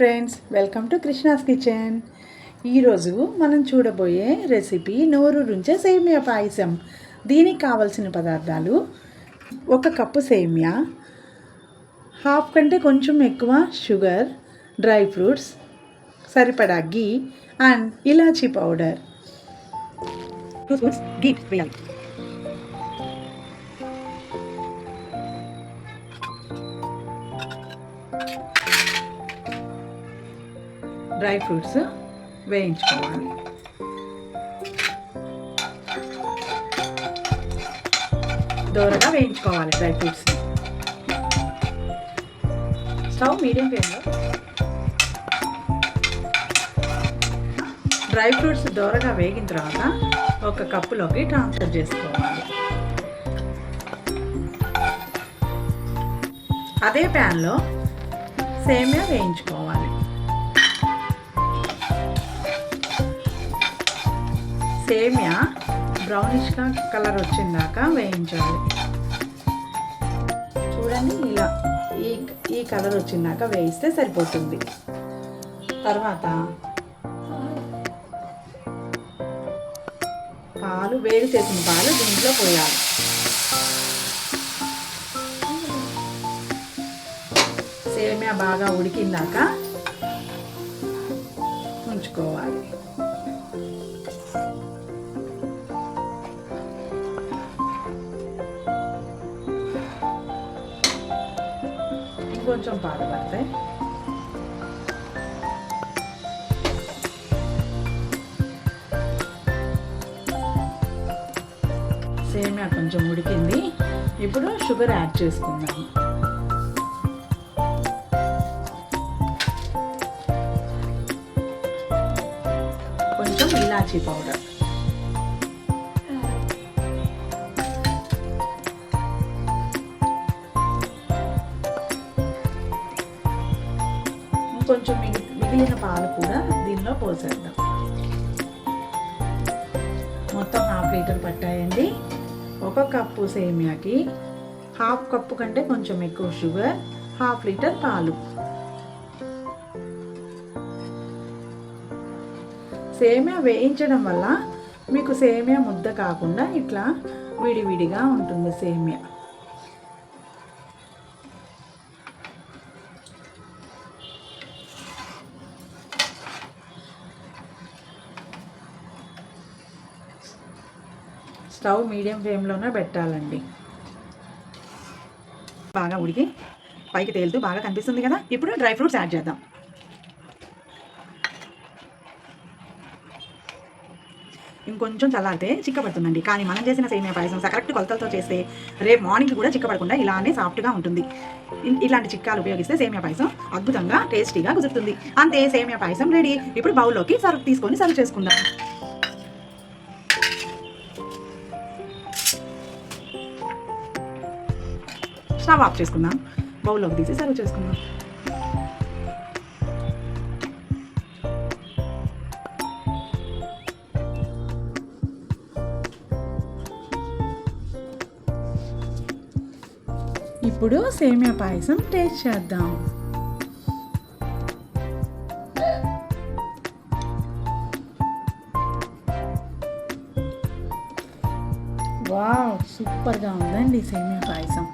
Friends, welcome to Krishna's kitchen. ఈరోజు మనం చూడబోయే రెసిపీ నోరూరించే సేమియా పాయసం. దీనికి కావలసిన పదార్థాలు: 1 కప్పు సేమియా, హాఫ్ కంటే కొంచెం ఎక్కువ షుగర్, డ్రై ఫ్రూట్స్, సరిపడా గీ అండ్ ఇలాచీ పౌడర్. 2 స్పూన్స్ గీ వేయాలి. డ్రై ఫ్రూట్స్ వేయించుకోవాలి. దోరగా వేయించుకోవాలి డ్రై ఫ్రూట్స్. స్టవ్ మీడియం ఫ్లేమ్లో. డ్రై ఫ్రూట్స్ దోరగా వేగిన తర్వాత 1 కప్పులోకి ట్రాన్స్ఫర్ చేసుకోవాలి. అదే ప్యాన్లో సేమియా వేయించుకోవాలి. సేమియా బ్రౌనిష్గా కలర్ వచ్చిందాక వేయించాలి. చూడండి, ఇలా ఈ కలర్ వచ్చిందాక వేయిస్తే సరిపోతుంది. తర్వాత వేడి చేసిన పాలు దీంట్లో పోయాలి. సేమియా బాగా ఉడికిందాక ఉంచుకోవాలి. కొంచెం పాలు పడతాయి. సేమియా కొంచెం ఉడికింది. ఇప్పుడు షుగర్ యాడ్ చేసుకుందాము. కొంచెం ఇలాచీ పౌడర్, కొంచెం మిగిలిన పాలు కూడా దీనిలో పోసేద్దాం. మొత్తం 1/2 లీటర్ పట్టాయండి. 1 కప్పు సేమియాకి 1/2 కప్పు కంటే కొంచెం ఎక్కువ షుగర్, 1/2 లీటర్ పాలు. సేమియా వేయించడం వల్ల మీకు సేమియా ముద్ద కాకుండా ఇట్లా విడివిడిగా ఉంటుంది సేమియా. స్టవ్ మీడియం ఫ్లేమ్లోనే పెట్టాలండి. బాగా ఉడికి పైకి తేలుతూ బాగా కనిపిస్తుంది కదా. ఇప్పుడు డ్రై ఫ్రూట్స్ యాడ్ చేద్దాం. ఇంకొంచెం చల్లారితే చిక్కబడుతుందండి. కానీ మనం చేసిన సేమియా పాయసం కరెక్ట్ కొలతలతో చేస్తే రేపు మార్నింగ్ కూడా చిక్కబడకుండా ఇలానే సాఫ్ట్గా ఉంటుంది. ఇలాంటి చిట్కాలు ఉపయోగిస్తే సేమియా పాయసం అద్భుతంగా టేస్టీగా కుదురుతుంది. అంతే, సేమియా పాయసం రెడీ. ఇప్పుడు బౌల్లోకి సర్వ్ చేసుకుందాం. స్టవ్ ఆఫ్ చేసుకుందాం. బౌల్లోకి తీసి సర్వ్ చేసుకుందాం. ఇప్పుడు సేమియా పాయసం టేస్ట్ చేద్దాం. వావ్, సూపర్గా ఉందండి సేమియా పాయసం.